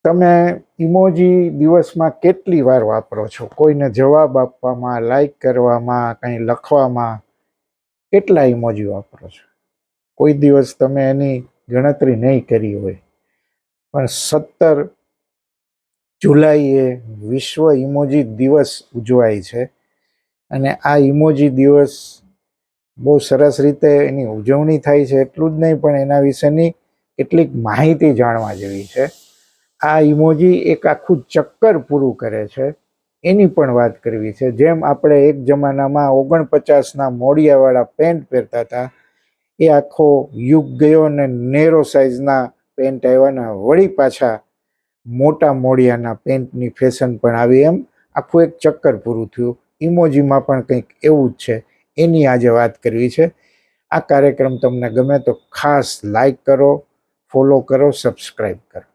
તમે ઇમોજી દિવસમાં કેટલી વાર વાપરો છો? કોઈને જવાબ આપવામાં, લાઈક કરવામાં, કંઈ લખવામાં કેટલા ઇમોજી વાપરો છો? કોઈ દિવસ તમે એની ગણતરી નહીં કરી હોય, પણ 17 જુલાઈએ વિશ્વ ઇમોજી દિવસ ઉજવાય છે. અને આ ઇમોજી દિવસ બહુ સરસ રીતે એની ઉજવણી થાય છે. એટલું જ નહીં, પણ એના વિશેની કેટલીક માહિતી જાણવા જેવી છે. આ ઇમોજી એક આખું ચક્કર પૂરું કરે છે, એની પણ વાત કરવી છે. જેમ આપણે એક જમાનામાં 49ના મોડિયાવાળા પેન્ટ પહેરતા હતા, એ આખો યુગ ગયો અને નેરો સાઇઝના પેન્ટ આવ્યા ને વળી પાછા મોટા મોડિયાના પેન્ટની ફેશન પણ આવી. એમ આખું એક ચક્કર પૂરું થયું. ઇમોજીમાં પણ કંઈક એવું જ છે, એની આજે વાત કરવી છે. આ કાર્યક્રમ તમને ગમે તો ખાસ લાઈક કરો, ફોલો કરો, સબસ્ક્રાઈબ કરો.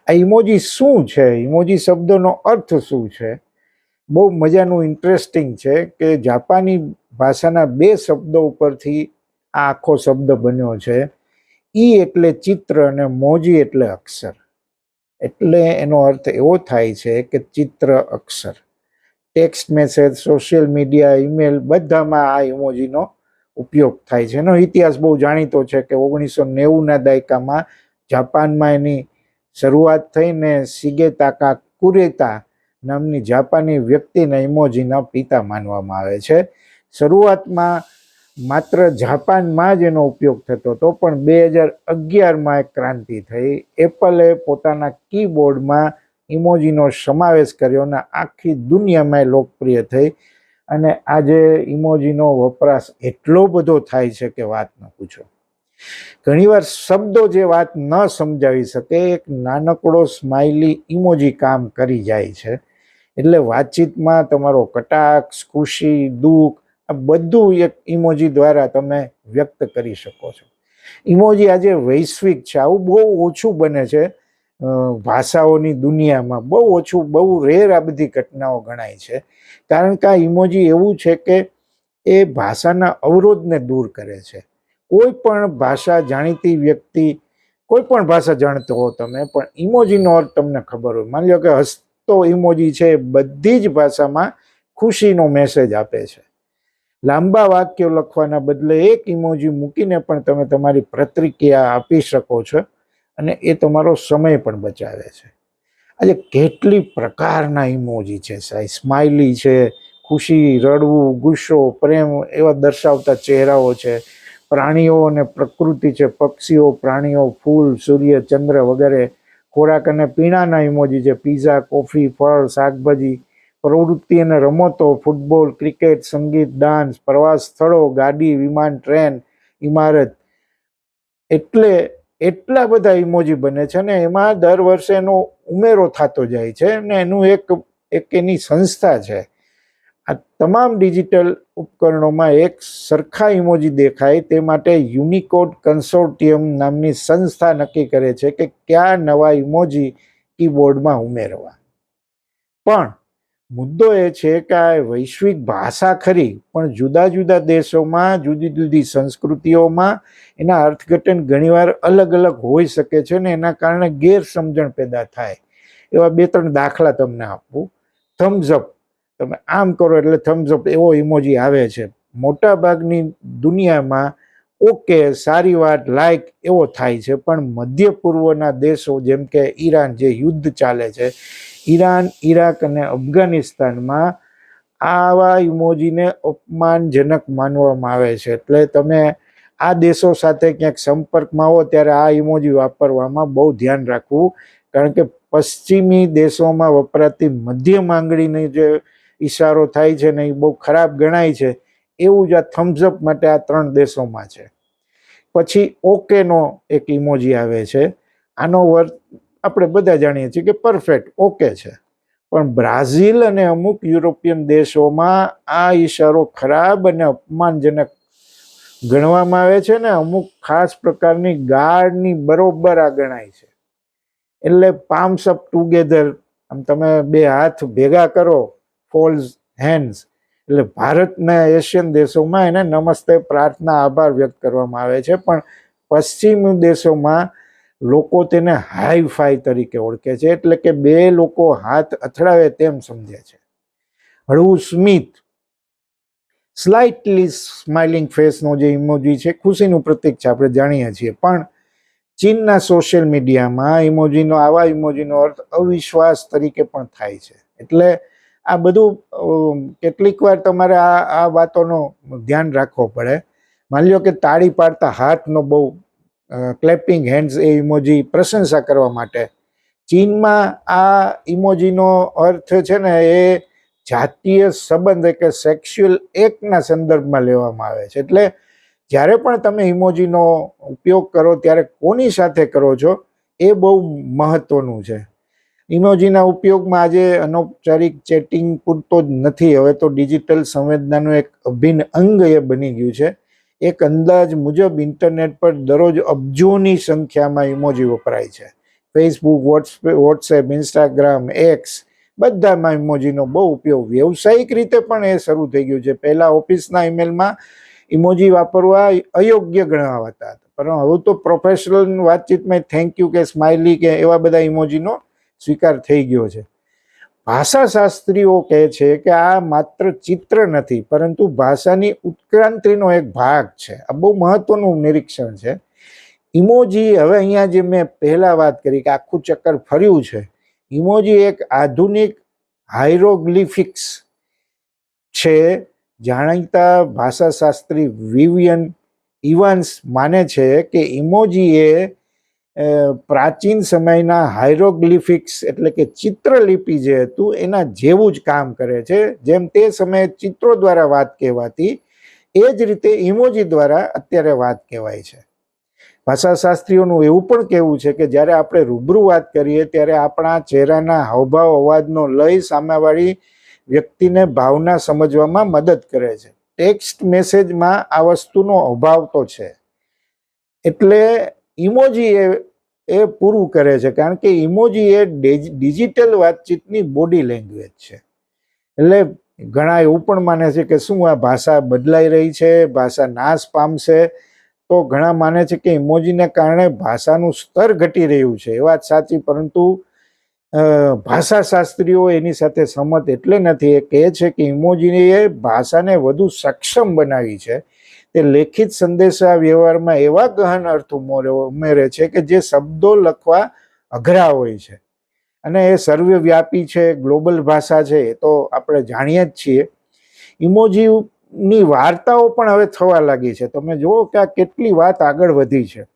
આ ઇમોજી શું છે? ઇમોજી શબ્દનો અર્થ શું છે? બહુ મજાનું ઇન્ટરેસ્ટિંગ છે કે જાપાની ભાષાના 2 શબ્દો ઉપરથી આ આખો શબ્દ બન્યો છે. ઈ એટલે ચિત્ર અને મોજી એટલે અક્ષર. એટલે એનો અર્થ એવો થાય છે કે ચિત્ર, અક્ષર. Text message, social media, email બધામાં આ ઇમોજીનો ઉપયોગ થાય છે. એનો ઇતિહાસ બહુ જાણીતો છે કે 1990ના દાયકામાં જાપાનમાં એની શરૂઆત થઈને શિગેતાકા કુરેતા નામની જાપાની વ્યક્તિને ઇમોજીના પિતા માનવામાં આવે છે. શરૂઆતમાં માત્ર જાપાનમાં જ એનો ઉપયોગ થતો હતો, પણ 2011માં એક ક્રાંતિ થઈ. એપલે પોતાના કીબોર્ડમાં ઇમોજીનો સમાવેશ કર્યો અને આખી દુનિયામાં લોકપ્રિય થઈ. અને આજે ઇમોજીનો વપરાશ એટલો બધો થાય છે કે વાત ન પૂછો. ઘણીવાર શબ્દો જે વાત ન સમજાવી શકે, એક નાનકડો સ્માઇલી ઇમોજી કામ કરી જાય છે. એટલે વાતચીતમાં તમારો કટાક્ષ, ખુશી, દુઃખ આ બધું એક ઇમોજી દ્વારા તમે વ્યક્ત કરી શકો છો. ઇમોજી આજે વૈશ્વિક છે. આવું બહુ ઓછું બને છે ભાષાઓની દુનિયામાં, બહુ ઓછું, બહુ રેર આ બધી ઘટનાઓ ગણાય છે. કારણ કે આ ઇમોજી એવું છે કે એ ભાષાના અવરોધને દૂર કરે છે. કોઈ પણ ભાષા જાણીતી વ્યક્તિ, કોઈ પણ ભાષા જાણતો હો તમે, પણ ઇમોજીનો અર્થ તમને ખબર હોય. માની લો કે હસતો ઇમોજી છે, બધી જ ભાષામાં ખુશીનો મેસેજ આપે છે. લાંબા વાક્યો લખવાના બદલે એક ઇમોજી મૂકીને પણ તમે તમારી પ્રતિક્રિયા આપી શકો છો અને એ તમારો સમય પણ બચાવે છે. આજે કેટલી પ્રકારના ઇમોજી છે. સ્માઇલી છે, ખુશી, રડવું, ગુસ્સો, પ્રેમ એવા દર્શાવતા ચહેરાઓ છે. પ્રાણીઓ અને પ્રકૃતિ છે, પક્ષીઓ, પ્રાણીઓ, ફૂલ, સૂર્ય, ચંદ્ર વગેરે. ખોરાક અને પીણાના ઇમોજી છે, પીઝા, કોફી, ફળ, શાકભાજી. પ્રવૃત્તિ અને રમતો, ફૂટબોલ, ક્રિકેટ, સંગીત, ડાન્સ, પ્રવાસ સ્થળો, ગાડી, વિમાન, ટ્રેન, ઇમારત. એટલે એટલા બધા ઇમોજી બને છે ને એમાં દર વર્ષે એનો ઉમેરો થતો જાય છે અને એનું એક એની સંસ્થા છે. આ તમામ ડિજિટલ ઉપકરણોમાં એક સરખા ઇમોજી દેખાય તે માટે યુનિકોડ કન્સોર્ટિયમ નામની સંસ્થા નક્કી કરે છે કે કયા નવા ઇમોજી કીબોર્ડમાં ઉમેરવા. પણ મુદ્દો એ છે કે આ વૈશ્વિક ભાષા ખરી, પણ જુદા જુદા દેશોમાં, જુદી જુદી સંસ્કૃતિઓમાં એના અર્થઘટન ઘણીવાર અલગ અલગ હોઈ શકે છે ને એના કારણે ગેરસમજણ પેદા થાય. એવા 2-3 દાખલા તમને આપું. થમ્સઅપ, તમે આમ કરો એટલે થમ્સઅપ એવો ઇમોજી આવે છે. મોટા ભાગની દુનિયામાં ઓકે, સારી વાત, લાઈક એવો થાય છે. પણ મધ્ય પૂર્વના દેશો જેમ કે ઈરાન, જે યુદ્ધ ચાલે છે, ઈરાન, ઈરાક અને અફઘાનિસ્તાનમાં આવા ઇમોજીને અપમાનજનક માનવામાં આવે છે. એટલે તમે આ દેશો સાથે ક્યાંક સંપર્કમાં હો ત્યારે આ ઇમોજી વાપરવામાં બહુ ધ્યાન રાખવું. કારણ કે પશ્ચિમી દેશોમાં વપરાતી મધ્યમ આંગળીની જે ઈશારો થાય છે ને એ બહુ ખરાબ ગણાય છે. એવું જ આ થમ્સઅપ માટે આ 3 દેશોમાં છે. પછી ઓકેનો એક ઇમોજી આવે છે. આનો અર્થ આપણે બધા જાણીએ છીએ કે પરફેક્ટ, ઓકે છે. પણ બ્રાઝિલ અને અમુક યુરોપિયન દેશોમાં આ ઈશારો ખરાબ અને અપમાનજનક ગણવામાં આવે છે ને અમુક ખાસ પ્રકારની ગાળની બરોબર આ ગણાય છે. એટલે પામ્સ અપ ટુગેધર, આમ તમે 2 હાથ ભેગા કરો, ફોલ્ડ હેન્ડ્સ, એટલે ભારતના એશિયન દેશોમાં એને નમસ્તે, પ્રાર્થના, આભાર વ્યક્ત કરવામાં આવે છે. પણ પશ્ચિમી દેશોમાં લોકો તેને હાઈ ફાઈ તરીકે ઓળખે છે, એટલે કે બે લોકો હાથ અથડાવે તેમ સમજે છે. હળવું સ્મિત, સ્લાઇટલી સ્માઇલિંગ ફેસનો જે ઇમોજી છે ખુશીનું પ્રતીક છે, આપણે જાણીએ છીએ. પણ ચીનના સોશિયલ મીડિયામાં આવા ઇમોજીનો અર્થ અવિશ્વાસ તરીકે પણ થાય છે. એટલે આ બધું કેટલીક વાર તમારે આ વાતોનો ધ્યાન રાખવો પડે. માની લો કે તાળી પાડતા હાથનો બહુ ક્લેપિંગ હેન્ડ્સ એ ઇમોજી પ્રશંસા કરવા માટે. ચીનમાં આ ઇમોજીનો અર્થ છે ને એ જાતીય સંબંધ કે સેક્સ્યુઅલ એક્ટના સંદર્ભમાં લેવામાં આવે છે. એટલે જ્યારે પણ તમે ઇમોજીનો ઉપયોગ કરો ત્યારે કોની સાથે કરો છો એ બહુ મહત્વનું છે. ઇમોજીના ઉપયોગમાં આજે અનૌપચારિક ચેટિંગ પૂરતો જ નથી, હવે તો ડિજિટલ સંવેદનાનું એક અભિન્ન અંગ એ બની ગયું છે. એક અંદાજ મુજબ ઇન્ટરનેટ પર દરરોજ અબજોની સંખ્યામાં ઇમોજી વપરાય છે. ફેસબુક, વોટ્સએપ, ઇન્સ્ટાગ્રામ, એક્સ બધામાં ઇમોજીનો બહુ ઉપયોગ વ્યવસાયિક રીતે પણ એ શરૂ થઈ ગયું છે. પહેલા ઓફિસના ઈમેલમાં ઇમોજી વાપરવા અયોગ્ય ગણાવાતા હતા, પણ હવે તો પ્રોફેશનલ વાતચીતમાં થેન્ક યુ કે સ્માઇલી કે એવા બધા ઇમોજીનો સ્વીકાર થઈ ગયો છે. ભાષાશાસ્ત્રીઓ કહે છે કે આ માત્ર ચિત્ર નથી, પરંતુ ભાષાની ઉત્ક્રાંતિનો એક ભાગ છે. આ બહુ મહત્વનું નિરીક્ષણ છે. ઇમોજી, હવે અહીંયા જે મેં પહેલા વાત કરી કે આખું ચક્કર ફર્યું છે, ઇમોજી એક આધુનિક હાયરોગ્લિફિક્સ છે. જાણીતા ભાષાશાસ્ત્રી વિવિયન ઇવાન્સ માને છે કે ઇમોજી એ પ્રાચીન સમયના હાયરોગ્લિફિક્સ એટલે કે ચિત્રલિપિ જે હતું એના જેવું જ કામ કરે છે. જેમ તે સમયે ચિત્રો દ્વારા વાત કહેવાતી, એ જ રીતે ઇમોજી દ્વારા અત્યારે વાત કહેવાય છે. ભાષાશાસ્ત્રીઓનું એવું પણ કહેવું છે કે જ્યારે આપણે રૂબરૂ વાત કરીએ ત્યારે આપણા ચહેરાના હાવભાવ, અવાજનો લય સામેવાળી વ્યક્તિને ભાવના સમજવામાં મદદ કરે છે. ટેક્સ્ટ મેસેજમાં આ વસ્તુનો અભાવ તો છે, એટલે ઇમોજી એ પૂરું કરે છે, કારણ કે ઇમોજી એ ડિજિટલ વાતચીતની બોડી લેંગ્વેજ છે. એટલે ઘણા એવું પણ માને છે કે શું આ ભાષા બદલાઈ રહી છે, ભાષા નાશ પામશે? તો ઘણા માને છે કે ઇમોજીને કારણે ભાષાનું સ્તર ઘટી રહ્યું છે. એ વાત સાચી, પરંતુ ભાષાશાસ્ત્રીઓ એની સાથે સહમત એટલે નથી. એ કહે છે કે ઇમોજીએ ભાષાને વધુ સક્ષમ બનાવી છે. તે લેખિત સંદેશા વ્યવહારમાં એવા ગહન અર્થ ઉમેરે છે કે જે શબ્દો લખવા અઘરા હોય છે, અને એ સર્વવ્યાપી છે, ગ્લોબલ ભાષા છે, એ તો આપણે જાણીએ જ છીએ. ઇમોજીની વાર્તાઓ પણ હવે થવા લાગી છે. તમે જુઓ કે આ કેટલી વાત આગળ વધી છે.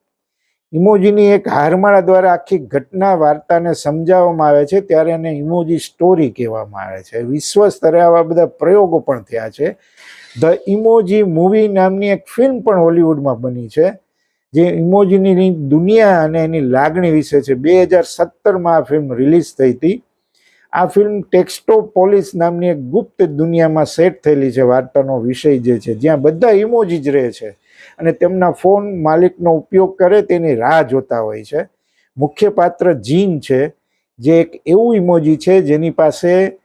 ઇમોજીની એક હારમાળા દ્વારા આખી ઘટના વાર્તાને સમજાવવામાં આવે છે, ત્યારે એને ઇમોજી સ્ટોરી કહેવામાં આવે છે. વિશ્વ સ્તરે આવા બધા પ્રયોગો પણ થયા છે. ધ ઇમોજી મૂવી નામની એક ફિલ્મ પણ હોલિવૂડમાં બની છે, જે ઇમોજીની દુનિયા અને એની લાગણી વિશે છે. 2017માં આ ફિલ્મ રિલીઝ થઈ હતી. આ ફિલ્મ ટેક્સ્ટોપોલિસ નામની એક ગુપ્ત દુનિયામાં સેટ થયેલી છે. વાર્તાનો વિષય જે છે, જ્યાં બધા ઇમોજી જ રહે છે અને તેમના ફોન માલિકનો ઉપયોગ કરે તેની રાહ જોતા હોય છે. મુખ્ય પાત્ર જીન છે, જે એક એવું ઇમોજી છે જેની પાસે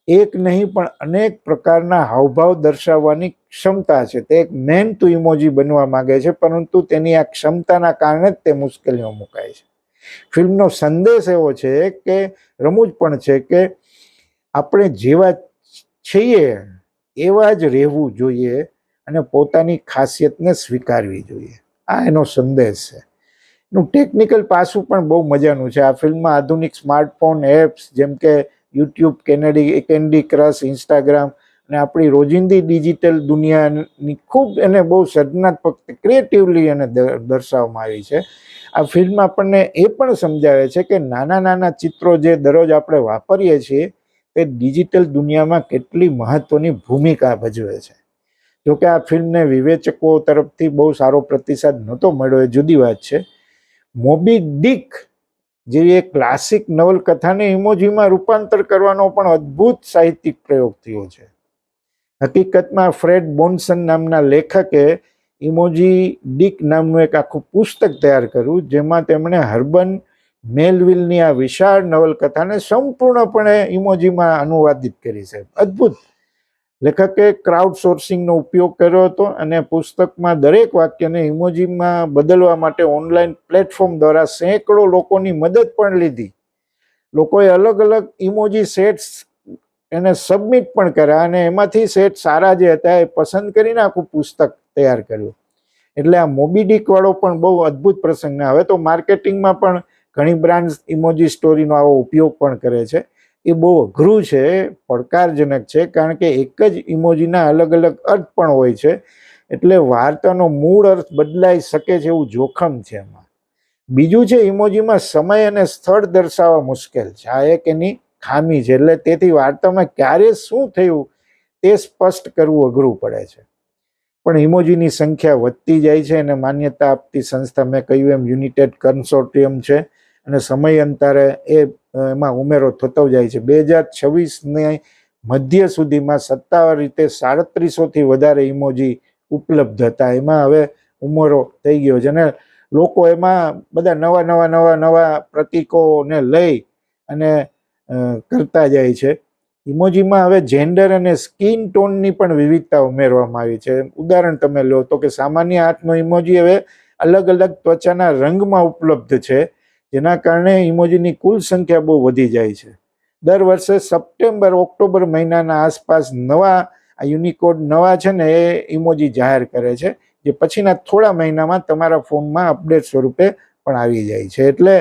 એક નહીં પણ અનેક પ્રકારના હાવભાવ દર્શાવવાની ક્ષમતા છે. તે એક મેન ટુ ઇમોજી બનવા માંગે છે, પરંતુ તેની આ ક્ષમતાના કારણે જ તે મુશ્કેલીમાં મુકાય છે. ફિલ્મનો સંદેશ એવો છે કે રમૂજ પણ છે કે આપણે જેવા છીએ એવા જ રહેવું જોઈએ અને પોતાની ખાસિયતને સ્વીકારવી જોઈએ. આ એનો સંદેશ છે. એનું ટેકનિકલ પાસું પણ બહુ મજાનું છે. આ ફિલ્મમાં આધુનિક સ્માર્ટફોન એપ્સ જેમ કે યુટ્યુબ, કેન્ડી ક્રશ, ઇન્સ્ટાગ્રામ અને આપણી રોજિંદી ડિજિટલ દુનિયાની ખૂબ એને બહુ સર્જનાત્મક ક્રિએટિવલી એને દર્શાવવામાં આવી છે. આ ફિલ્મ આપણને એ પણ સમજાવે છે કે નાના નાના ચિત્રો જે દરરોજ આપણે વાપરીએ છીએ તે ડિજિટલ દુનિયામાં કેટલી મહત્વની ભૂમિકા ભજવે છે. જોકે આ ફિલ્મને વિવેચકો તરફથી બહુ સારો પ્રતિસાદ નહોતો મળ્યો, એ જુદી વાત છે. મોબી ડિક જેવી એક ક્લાસિક નવલકથાને ઇમોજીમાં રૂપાંતર કરવાનો પણ અદ્ભુત સાહિત્યિક પ્રયોગ થયો છે. હકીકતમાં ફ્રેડ બોન્સન નામના લેખકે ઇમોજી ડિક નામનું એક આખું પુસ્તક તૈયાર કર્યું, જેમાં તેમણે હર્બન મેલવિલની આ વિશાળ નવલકથાને સંપૂર્ણપણે ઇમોજીમાં અનુવાદિત કરી છે. અદ્ભુત લેખકે ક્રાઉડ સોર્સિંગનો ઉપયોગ કર્યો હતો અને પુસ્તકમાં દરેક વાક્યને ઇમોજીમાં બદલવા માટે ઓનલાઈન પ્લેટફોર્મ દ્વારા સેંકડો લોકોની મદદ પણ લીધી. લોકોએ અલગ અલગ ઇમોજી સેટ્સ એને સબમિટ પણ કર્યા અને એમાંથી સેટ સારા જે હતા એ પસંદ કરીને આખું પુસ્તક તૈયાર કર્યું. એટલે આ મોબી ડિક વાળો પણ બહુ અદ્ભુત પ્રસંગ. હવે તો માર્કેટિંગમાં પણ ઘણી બ્રાન્ડ્સ ઇમોજી સ્ટોરીનો આવો ઉપયોગ પણ કરે છે. એ બહુ અઘરું છે, પડકારજનક છે, કારણ કે એક જ ઇમોજીના અલગ અલગ અર્થ પણ હોય છે. એટલે વાર્તાનો મૂળ અર્થ બદલાઈ શકે છે એવું જોખમ છે એમાં. બીજું છે, ઇમોજીમાં સમય અને સ્થળ દર્શાવવા મુશ્કેલ છે. આ એક એની ખામી છે. એટલે તેથી વાર્તામાં ક્યારે શું થયું તે સ્પષ્ટ કરવું અઘરું પડે છે. પણ ઇમોજીની સંખ્યા વધતી જાય છે અને માન્યતા આપતી સંસ્થા, મેં કહ્યું એમ, યુનાઇટેડ કન્સોર્ટિયમ છે અને સમયાંતરે એમાં ઉમેરો થતો જાય છે. 2026ની મધ્ય સુધીમાં સત્તાવાર રીતે 3700થી વધારે ઇમોજી ઉપલબ્ધ હતા. એમાં હવે ઉમેરો થઈ ગયો છે અને લોકો એમાં બધા નવા પ્રતીકોને લઈ અને કરતા જાય છે. ઇમોજીમાં હવે જેન્ડર અને સ્કિન ટોનની પણ વિવિધતા ઉમેરવામાં આવી છે. ઉદાહરણ તમે લો તો કે સામાન્ય હાથનો ઇમોજી હવે અલગ અલગ ત્વચાના રંગમાં ઉપલબ્ધ છે, જેના કારણે ઇમોજીની કુલ સંખ્યા બહુ વધી જાય છે. દર વર્ષે સપ્ટેમ્બર ઓક્ટોબર મહિનાના આસપાસ નવા યુનિકોડ નવા છે ને એ ઇમોજી જાહેર કરે છે, જે પછીના થોડા મહિનામાં તમારા ફોનમાં અપડેટ સ્વરૂપે પણ આવી જાય છે. એટલે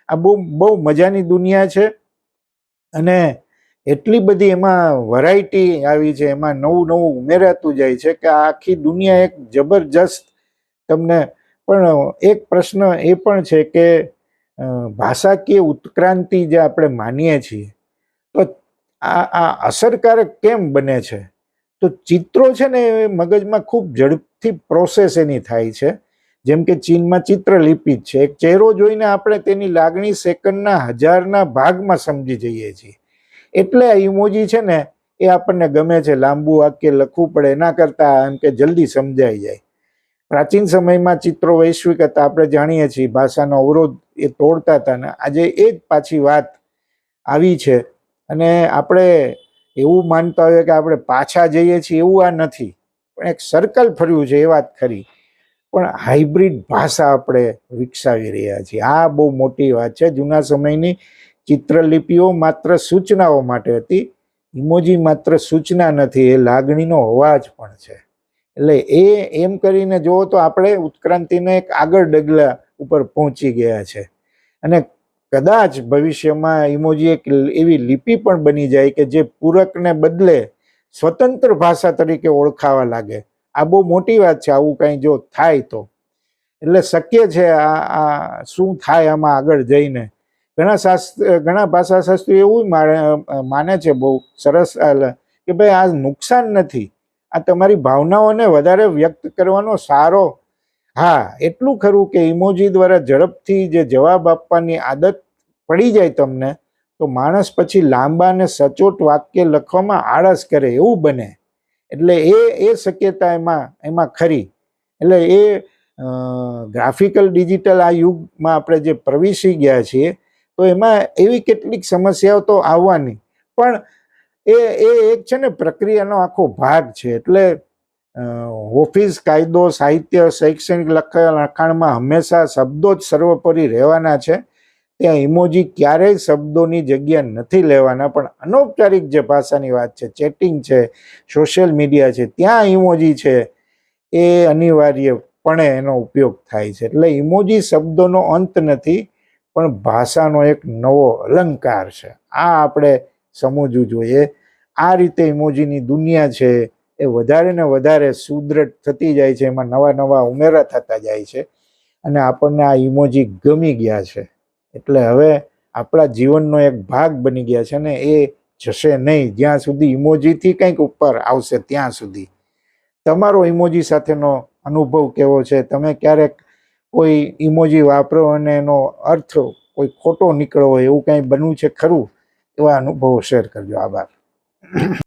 આ બહુ મજાની દુનિયા છે અને એટલી બધી એમાં વેરાયટી આવી છે, એમાં નવું ઉમેરાતું જાય છે કે આખી દુનિયા એક જબરજસ્ત તમને. પણ એક પ્રશ્ન એ પણ છે કે ભાષાકીય ઉત્ક્રાંતિ જે આપણે માનીએ છીએ, તો આ અસરકારક કેમ બને છે? તો ચિત્રો છે ને એ મગજમાં ખૂબ ઝડપથી પ્રોસેસ એની થાય છે. જેમ કે ચીનમાં ચિત્રલિપિ જ છે. એક ચહેરો જોઈને આપણે તેની લાગણી સેકન્ડના 1000ના ભાગમાં સમજી જઈએ છીએ. એટલે આ ઇમોજી છે ને એ આપણને ગમે છે. લાંબુ વાક્ય લખવું પડે એના કરતાં એમ કે જલ્દી સમજાઈ જાય. પ્રાચીન સમયમાં ચિત્રો વૈશ્વિક હતા, આપણે જાણીએ છીએ. ભાષાનો અવરોધ એ તોડતા હતા ને આજે એ જ પાછી વાત આવી છે. અને આપણે એવું માનતા હોઈએ કે આપણે પાછા જઈએ છીએ, એવું આ નથી. પણ એક સર્કલ ફર્યું છે એ વાત ખરી. પણ હાઇબ્રિડ ભાષા આપણે વિકસાવી રહ્યા છીએ, આ બહુ મોટી વાત છે. જૂના સમયની ચિત્રલિપિઓ માત્ર સૂચનાઓ માટે હતી. ઇમોજી માત્ર સૂચના નથી, એ લાગણીનો અવાજ પણ છે. એટલે એમ કરીને જુઓ તો આપણે ઉત્ક્રાંતિને એક આગળ ડગલા ઉપર પહોંચી ગયા છે. અને કદાચ ભવિષ્યમાં ઇમોજી એક એવી લિપિ પણ બની જાય કે જે પૂરકને બદલે સ્વતંત્ર ભાષા તરીકે ઓળખાવા લાગે. આ બહુ મોટી વાત છે, આવું કંઈ જો થાય તો. એટલે શક્ય છે આ શું થાય આમાં આગળ જઈને. ઘણા ભાષાશાસ્ત્રીઓ એવું માને છે, બહુ સરસ, કે ભાઈ આ નુકસાન નથી, આ તમારી ભાવનાઓને વધારે વ્યક્ત કરવાનો સારો. હા, એટલું ખરું કે ઇમોજી દ્વારા ઝડપથી જે જવાબ આપવાની આદત પડી જાય તમને, તો માણસ પછી લાંબા અને સચોટ વાક્ય લખવામાં આળસ કરે એવું બને. એટલે એ શક્યતા એમાં ખરી. એટલે એ ગ્રાફિકલ ડિજિટલ આ યુગમાં આપણે જે પ્રવેશી ગયા છીએ, તો એમાં એવી કેટલીક સમસ્યાઓ તો આવવાની, પણ એ એક છે ને પ્રક્રિયાનો આખો ભાગ છે. એટલે ઓફિસ, કાયદો, સાહિત્ય, શૈક્ષણિક લખાણમાં હંમેશા શબ્દો જ સર્વોપરી રહેવાના છે. ત્યાં ઇમોજી ક્યારેય શબ્દોની જગ્યા નથી લેવાના. પણ અનૌપચારિક જે ભાષાની વાત છે, ચેટિંગ છે, સોશિયલ મીડિયા છે, ત્યાં ઇમોજી છે એ અનિવાર્યપણે એનો ઉપયોગ થાય છે. એટલે ઇમોજી શબ્દોનો અંત નથી, પણ ભાષાનો એક નવો અલંકાર છે. આ આપણે સમજવું જોઈએ. આ રીતે ઇમોજીની દુનિયા છે એ વધારે ને વધારે સુદૃઢ થતી જાય છે. એમાં નવા ઉમેરા થતા જાય છે અને આપણને આ ઇમોજી ગમી ગયા છે. એટલે હવે આપણા જીવનનો એક ભાગ બની ગયા છે ને એ જશે નહીં જ્યાં સુધી ઇમોજીથી કંઈક ઉપર આવશે ત્યાં સુધી. તમારો ઇમોજી સાથેનો અનુભવ કેવો છે? તમે ક્યારેક કોઈ ઇમોજી વાપરો અને એનો અર્થ કોઈ ખોટો નીકળ્યો હોય એવું કંઈ બન્યું છે ખરું? એવા અનુભવો શેર કરજો. આભાર.